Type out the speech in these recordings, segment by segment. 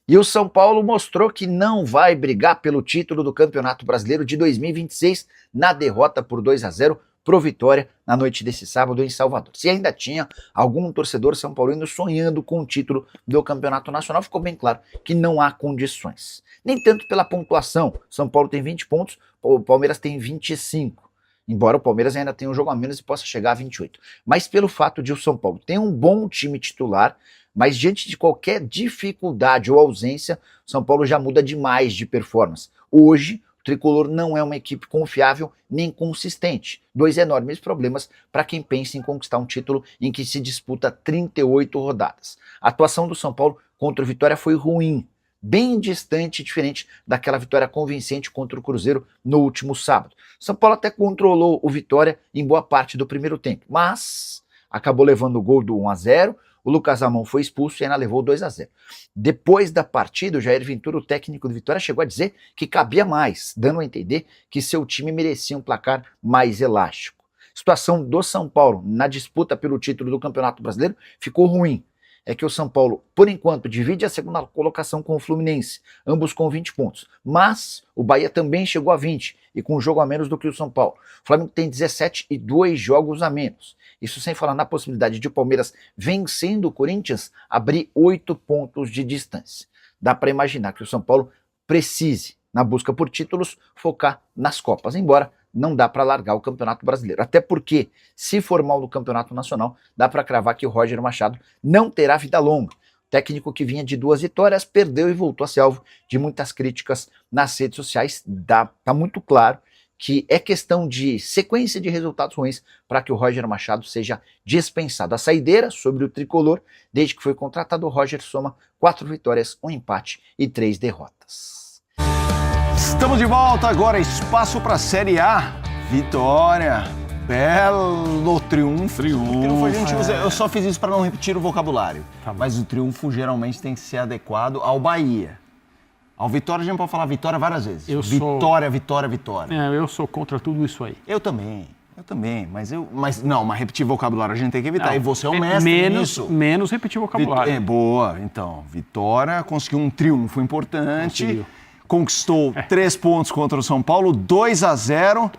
E o São Paulo mostrou que não vai brigar pelo título do Campeonato Brasileiro de 2026 na derrota por 2-0 pro Vitória na noite desse sábado em Salvador. Se ainda tinha algum torcedor são paulino sonhando com o título do Campeonato Nacional, ficou bem claro que não há condições. Nem tanto pela pontuação. São Paulo tem 20 pontos, o Palmeiras tem 25. Embora o Palmeiras ainda tenha um jogo a menos e possa chegar a 28. Mas pelo fato de o São Paulo ter um bom time titular, mas diante de qualquer dificuldade ou ausência, o São Paulo já muda demais de performance. Hoje, o Tricolor não é uma equipe confiável nem consistente. Dois enormes problemas para quem pensa em conquistar um título em que se disputa 38 rodadas. A atuação do São Paulo contra o Vitória foi ruim, bem distante e diferente daquela vitória convincente contra o Cruzeiro no último sábado. São Paulo até controlou o Vitória em boa parte do primeiro tempo, mas acabou levando o gol do 1-0, o Lucas Ramon foi expulso e ainda levou 2-0. Depois da partida, o Jair Ventura, o técnico do Vitória, chegou a dizer que cabia mais, dando a entender que seu time merecia um placar mais elástico. A situação do São Paulo na disputa pelo título do Campeonato Brasileiro ficou ruim. É que o São Paulo, por enquanto, divide a segunda colocação com o Fluminense, ambos com 20 pontos. Mas o Bahia também chegou a 20 e com um jogo a menos do que o São Paulo. O Flamengo tem 17 e 2 jogos a menos. Isso sem falar na possibilidade de o Palmeiras, vencendo o Corinthians, abrir 8 pontos de distância. Dá para imaginar que o São Paulo precise, na busca por títulos, focar nas Copas, embora não dá para largar o Campeonato Brasileiro. Até porque, se for mal no Campeonato Nacional, dá para cravar que o Roger Machado não terá vida longa. O técnico que vinha de 2 vitórias perdeu e voltou a ser alvo de muitas críticas nas redes sociais. Tá muito claro que é questão de sequência de resultados ruins para que o Roger Machado seja dispensado. A saideira sobre o tricolor, desde que foi contratado, o Roger soma 4 vitórias, 1 empate e 3 derrotas. Estamos de volta agora, espaço para a Série A. Vitória, belo triunfo. Eu só fiz isso para não repetir o vocabulário. Tá, mas o triunfo geralmente tem que ser adequado ao Bahia. Ao Vitória a gente pode falar vitória várias vezes. Vitória. Eu sou contra tudo isso aí. Eu também. Mas repetir vocabulário a gente tem que evitar. Não, e você é o mestre nisso. Menos repetir vocabulário. Boa, então. Vitória conseguiu um triunfo importante. Conquistou 3 pontos contra o São Paulo, 2-0.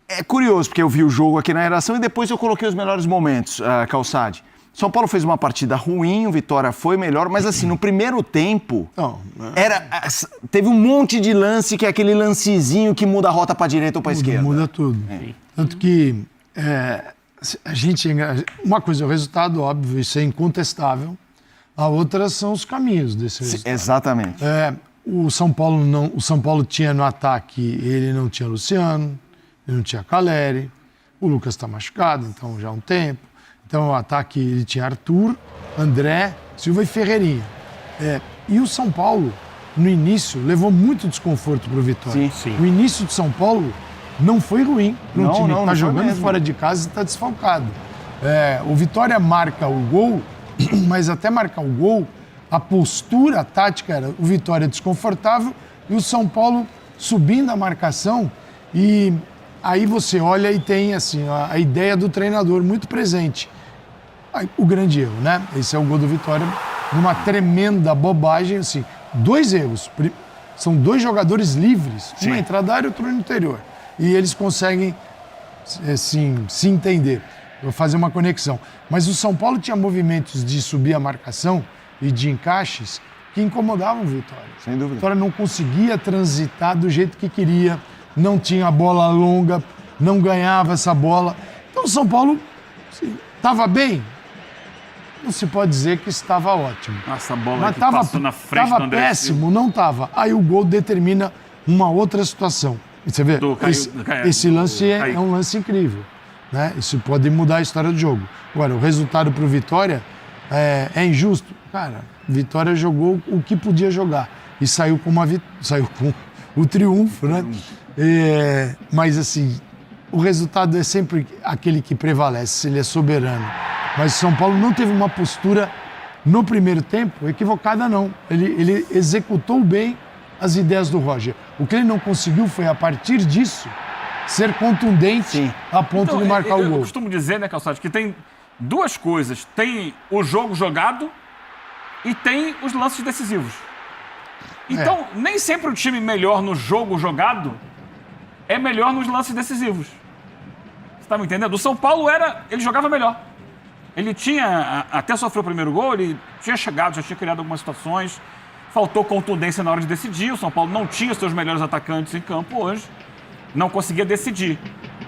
É curioso, porque eu vi o jogo aqui na redação e depois eu coloquei os melhores momentos, Calçade. São Paulo fez uma partida ruim, o Vitória foi melhor, mas assim, no primeiro tempo, teve um monte de lance, que é aquele lancezinho que muda a rota para a direita ou para a esquerda. Muda tudo. Tanto que uma coisa é o resultado, óbvio, isso é incontestável. A outra são os caminhos desse resultado. Exatamente. O São Paulo tinha no ataque, ele não tinha Luciano, ele não tinha Caleri, o Lucas está machucado, então já há um tempo. Então o ataque ele tinha Arthur, André, Silva e Ferreirinha. E o São Paulo, no início, levou muito desconforto para o Vitória. Sim. O início de São Paulo não foi ruim para um time que está jogando mesmo. fora de casa e está desfalcado. O Vitória marca o gol, mas até marcar o gol, a postura tática era o Vitória desconfortável e o São Paulo subindo a marcação. E aí você olha e tem assim, a ideia do treinador muito presente. O grande erro, né? Esse é o gol do Vitória, numa tremenda bobagem, assim. 2 erros. São 2 jogadores livres, uma na entrada da área e outro no interior. E eles conseguem, assim, se entender, fazer uma conexão. Mas o São Paulo tinha movimentos de subir a marcação e de encaixes que incomodavam o Vitória. Sem dúvida. O Vitória não conseguia transitar do jeito que queria, não tinha bola longa, não ganhava essa bola. Então o São Paulo estava bem. Não se pode dizer que estava ótimo. Essa bola mas que passou na frente do André péssimo, Silva. não estava. Aí o gol determina uma outra situação. Você vê, esse lance é um lance incrível, né? Isso pode mudar a história do jogo. Agora, o resultado para o Vitória é injusto. Cara, Vitória jogou o que podia jogar e saiu com o triunfo, né? Mas assim, o resultado é sempre aquele que prevalece, ele é soberano. Mas o São Paulo não teve uma postura no primeiro tempo equivocada, não. Ele executou bem as ideias do Roger. O que ele não conseguiu foi, a partir disso, ser contundente a ponto de marcar o gol. Eu costumo dizer, né, Calçado, que tem 2 coisas. Tem o jogo jogado e tem os lances decisivos. Então, nem sempre o time melhor no jogo jogado é melhor nos lances decisivos. Você tá me entendendo? O São Paulo ele jogava melhor. Ele tinha, até sofreu o primeiro gol, ele tinha chegado, já tinha criado algumas situações, faltou contundência na hora de decidir. O São Paulo não tinha seus melhores atacantes em campo hoje, não conseguia decidir.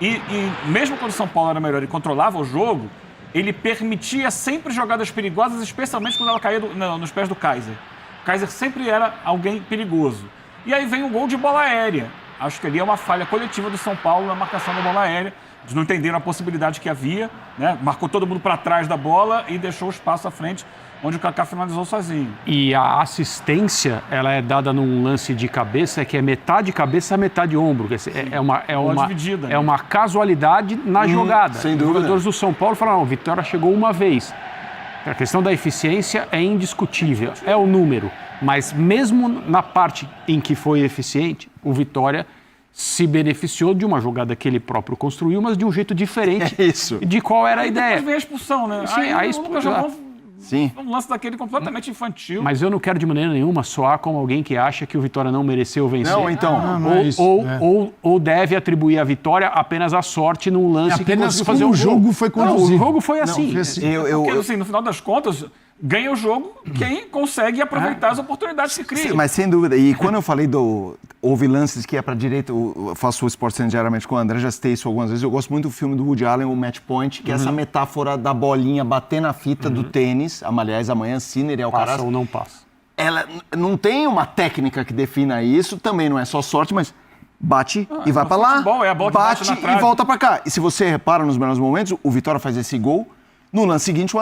E mesmo quando o São Paulo era melhor e controlava o jogo, ele permitia sempre jogadas perigosas, especialmente quando ela caía nos pés do Kaiser. O Kaiser sempre era alguém perigoso. E aí vem o gol de bola aérea. Acho que ali é uma falha coletiva do São Paulo na marcação da bola aérea. Eles não entenderam a possibilidade que havia, né? Marcou todo mundo para trás da bola e deixou o espaço à frente, onde o Kaká finalizou sozinho. E a assistência, ela é dada num lance de cabeça, que é metade cabeça, metade ombro. Dividida, né? É uma casualidade na jogada. Sem dúvida. Os jogadores do São Paulo falaram, Vitória chegou uma vez. A questão da eficiência é indiscutível, é o número. Mas mesmo na parte em que foi eficiente, o Vitória se beneficiou de uma jogada que ele próprio construiu, mas de um jeito diferente de qual era a ideia. Depois vem a expulsão, né? Sim, aí a expulsão. Sim. Um lance daquele completamente infantil. Mas eu não quero de maneira nenhuma soar como alguém que acha que o Vitória não mereceu vencer. Não, então. Ou deve atribuir a vitória apenas à sorte num lance que conseguiu fazer o jogo foi conduzido. O jogo foi assim. Porque, assim, no final das contas, ganha o jogo quem consegue aproveitar as oportunidades que cria. Sim, mas sem dúvida. E quando eu falei houve lances que é para direita, eu faço o Sport Center diariamente com o André, já citei isso algumas vezes. Eu gosto muito do filme do Woody Allen, o Match Point, que é essa metáfora da bolinha bater na fita do tênis. Aliás, amanhã Sinner é o cara. Passa ou não passa. Ela não tem uma técnica que defina isso, também não é só sorte, mas bate e vai para lá, futebol, é a bola que bate na e trave. volta para cá. E se você repara nos melhores momentos, o Vitória faz esse gol. No lance seguinte,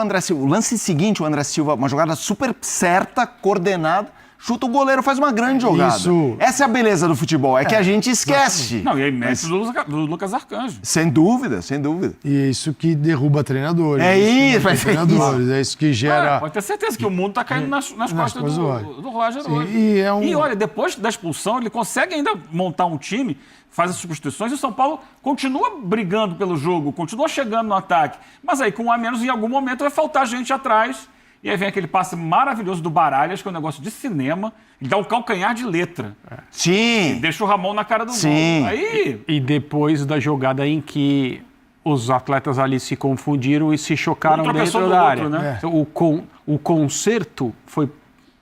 o André Silva, uma jogada super certa, coordenada, chuta o goleiro, faz uma grande jogada. Isso. Essa é a beleza do futebol, é que a gente esquece. Não, e aí mete do Lucas Arcanjo. Sem dúvida, sem dúvida. E é isso que derruba treinadores. É isso, vai ser treinadores. É isso que gera... Pode ter certeza que o mundo tá caindo nas costas do Roger hoje. E olha, depois da expulsão, ele consegue ainda montar um time, faz as substituições e o São Paulo continua brigando pelo jogo, continua chegando no ataque. Mas aí, com um a menos, em algum momento vai faltar gente atrás. E aí vem aquele passe maravilhoso do Baralhas, que é um negócio de cinema, e dá um calcanhar de letra. Sim. Deixa o Ramon na cara do gol. Aí... E depois da jogada em que os atletas ali se confundiram e se chocaram dentro da área. Né? O conserto foi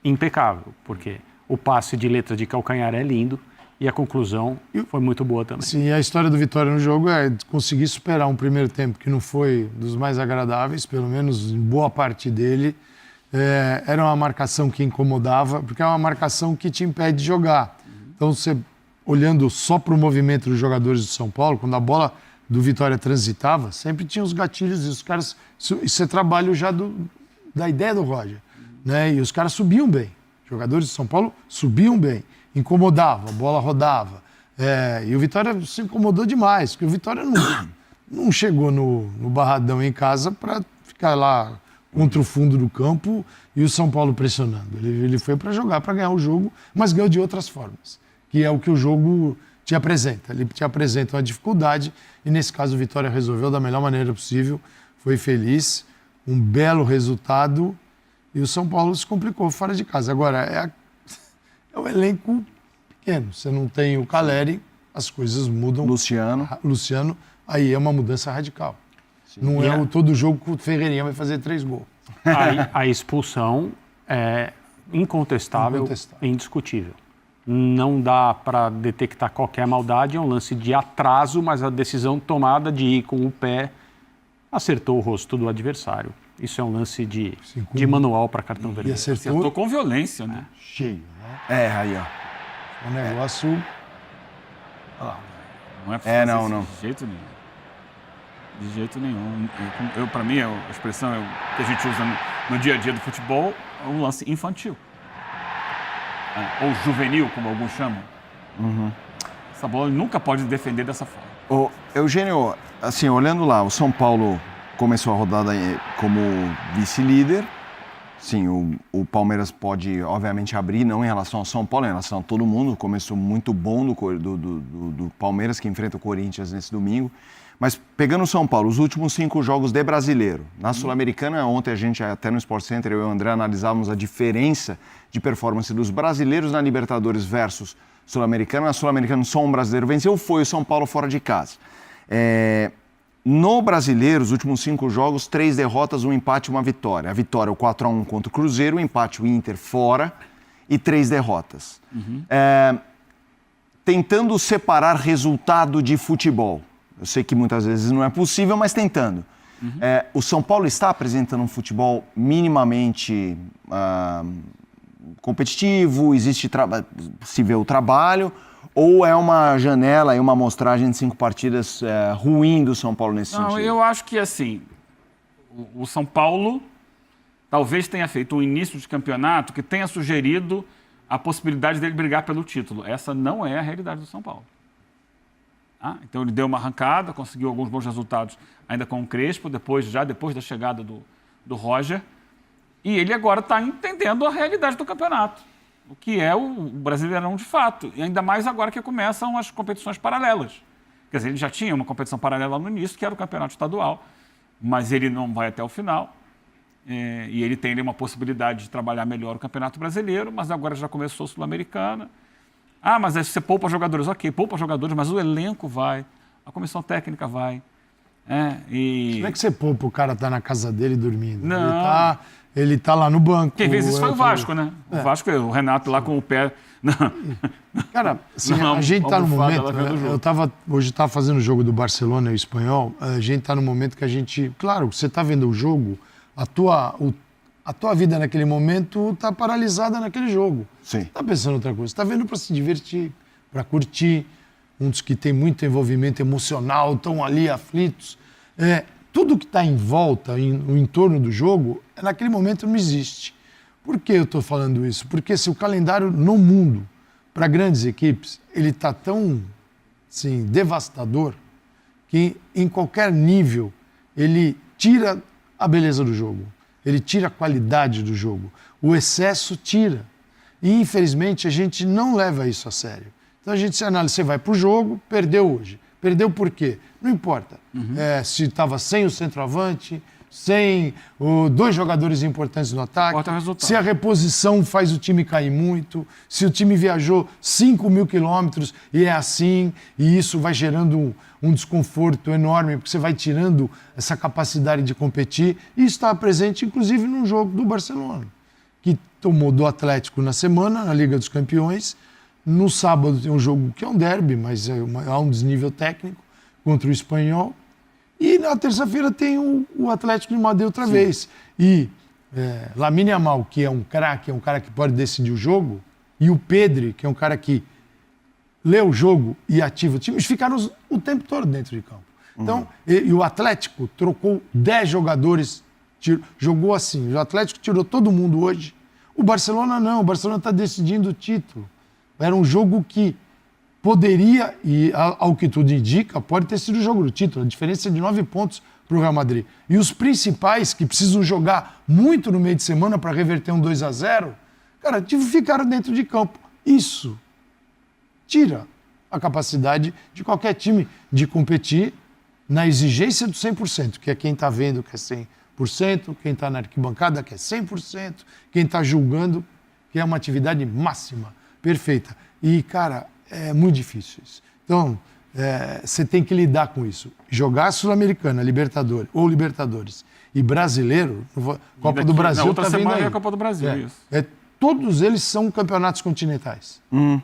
impecável, porque o passe de letra de calcanhar é lindo e a conclusão foi muito boa também. Sim, a história do Vitória no jogo é conseguir superar um primeiro tempo que não foi dos mais agradáveis, pelo menos em boa parte dele. Era uma marcação que incomodava, porque é uma marcação que te impede de jogar. Então, você olhando só para o movimento dos jogadores do São Paulo, quando a bola do Vitória transitava, sempre tinha os gatilhos e os caras... Isso é trabalho já da ideia do Roger, né? E os caras subiam bem. Os jogadores de São Paulo subiam bem. Incomodava, a bola rodava. E o Vitória se incomodou demais, porque o Vitória não chegou no Barradão em casa para ficar lá contra o fundo do campo e o São Paulo pressionando. Ele foi para jogar, para ganhar o jogo, mas ganhou de outras formas, que é o que o jogo te apresenta. Ele te apresenta uma dificuldade e, nesse caso, o Vitória resolveu da melhor maneira possível, foi feliz, um belo resultado e o São Paulo se complicou fora de casa. Agora, é um elenco pequeno. Você não tem o Caleri, as coisas mudam. Luciano, aí é uma mudança radical. Sim. Não é todo jogo que o Ferreirinha vai fazer 3 gols. A expulsão é incontestável, indiscutível. Não dá para detectar qualquer maldade, é um lance de atraso, mas a decisão tomada de ir com o pé acertou o rosto do adversário. Isso é um lance de manual para cartão vermelho. Acertou com violência, né? Cheio, né? Aí, ó. Um negócio... Não é pra não. De jeito nenhum. De jeito nenhum. Para mim, a expressão que a gente usa no dia a dia do futebol é um lance infantil. Ou juvenil, como alguns chamam. Essa bola nunca pode defender dessa forma. Ô, Eugênio, assim, olhando lá, o São Paulo começou a rodada como vice-líder, Sim, o Palmeiras pode, obviamente, abrir, não em relação ao São Paulo, em relação a todo mundo. Começou muito bom do Palmeiras, que enfrenta o Corinthians nesse domingo. Mas pegando o São Paulo, os últimos 5 jogos de brasileiro. Na Sul-Americana, ontem a gente, até no Sport Center, eu e o André analisávamos a diferença de performance dos brasileiros na Libertadores versus Sul-Americana. Na Sul-Americana, só um brasileiro venceu, foi o São Paulo fora de casa. No brasileiro, os últimos 5 jogos, 3 derrotas, 1 empate e 1 vitória. A vitória, o 4-1 contra o Cruzeiro, o empate, o Inter fora e 3 derrotas. Tentando separar resultado de futebol. Eu sei que muitas vezes não é possível, mas tentando. O São Paulo está apresentando um futebol minimamente competitivo, se vê o trabalho, ou é uma janela e uma amostragem de 5 partidas ruim do São Paulo nesse sentido? Eu acho que, assim, o São Paulo talvez tenha feito um início de campeonato que tenha sugerido a possibilidade dele brigar pelo título. Essa não é a realidade do São Paulo. Então ele deu uma arrancada, conseguiu alguns bons resultados ainda com o Crespo, depois da chegada do Roger, e ele agora está entendendo a realidade do campeonato, o que é o Brasileirão de fato, e ainda mais agora que começam as competições paralelas. Quer dizer, ele já tinha uma competição paralela no início, que era o campeonato estadual, mas ele não vai até o final, e ele tem ali uma possibilidade de trabalhar melhor o Campeonato Brasileiro, mas agora já começou a Sul-Americana. Mas aí você poupa jogadores. Ok, poupa jogadores, mas o elenco vai, a comissão técnica vai. Como é que você poupa o cara tá na casa dele dormindo? Não. Ele tá lá no banco. Quem fez isso foi o Vasco, né? O Vasco, o Renato lá com o pé... Cara, assim, a gente tá no momento... Hoje tava fazendo o jogo do Barcelona e o Espanhol, a gente tá no momento que a gente... Claro, você tá vendo o jogo, a tua vida naquele momento tá paralisada naquele jogo. Sim. Tá pensando em outra coisa. Tá vendo para se divertir, para curtir. Uns que tem muito envolvimento emocional, estão ali aflitos. Tudo que está em volta, no entorno do jogo, naquele momento não existe. Por que eu estou falando isso? Porque se o calendário no mundo, para grandes equipes, ele está tão assim, devastador, que em qualquer nível ele tira a beleza do jogo. Ele tira a qualidade do jogo. O excesso tira. E, infelizmente, a gente não leva isso a sério. Então, a gente se analisa, você vai para o jogo, perdeu hoje. Perdeu por quê? Não importa. Se estava sem o centroavante, sem 2 jogadores importantes no ataque, se a reposição faz o time cair muito, se o time viajou 5.000 quilômetros e é assim, e isso vai gerando um desconforto enorme, porque você vai tirando essa capacidade de competir. E isso está presente, inclusive, no jogo do Barcelona, que tomou do Atlético na semana, na Liga dos Campeões. No sábado tem um jogo que é um derby, mas há um desnível técnico contra o Espanhol. E na terça-feira tem o Atlético de Madrid outra vez. E Lamine Yamal, que é um craque, é um cara que pode decidir o jogo, e o Pedri, que é um cara que lê o jogo e ativa o time, eles ficaram o tempo todo dentro de campo. Então, e o Atlético trocou 10 jogadores, jogou assim. O Atlético tirou todo mundo hoje. O Barcelona não, o Barcelona está decidindo o título. Era um jogo que poderia, e ao que tudo indica, pode ter sido o jogo do título. A diferença é de 9 pontos para o Real Madrid. E os principais, que precisam jogar muito no meio de semana para reverter um 2-0, cara, ficaram dentro de campo. Isso tira a capacidade de qualquer time de competir na exigência do 100%, que é quem está vendo que é 100%, quem está na arquibancada que é 100%, quem está julgando que é uma atividade máxima, perfeita. E, cara, é muito difícil isso. Então, você tem que lidar com isso. Jogar Sul-Americana, Libertadores e Brasileiro, Copa do Brasil está vindo aí. É a Copa do Brasil, isso. Todos eles são campeonatos continentais.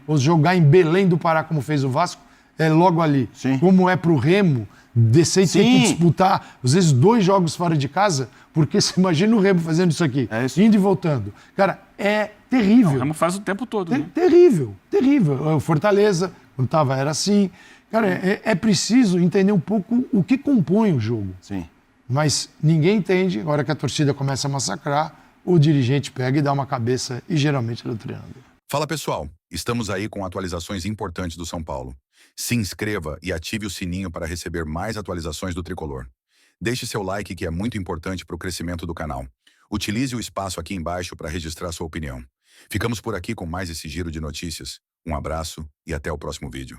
Ou jogar em Belém do Pará, como fez o Vasco, é logo ali. Sim. Como é para o Remo descer e ter que disputar, às vezes, 2 jogos fora de casa, porque você imagina o Remo fazendo isso aqui, indo e voltando. Cara, é terrível. O Remo faz o tempo todo. Né? Terrível, terrível. O Fortaleza, quando estava, era assim. Cara, é preciso entender um pouco o que compõe o jogo. Sim. Mas ninguém entende, agora que a torcida começa a massacrar, o dirigente pega e dá uma cabeça, e geralmente é do treinador. Fala pessoal, estamos aí com atualizações importantes do São Paulo. Se inscreva e ative o sininho para receber mais atualizações do Tricolor. Deixe seu like que é muito importante para o crescimento do canal. Utilize o espaço aqui embaixo para registrar sua opinião. Ficamos por aqui com mais esse giro de notícias. Um abraço e até o próximo vídeo.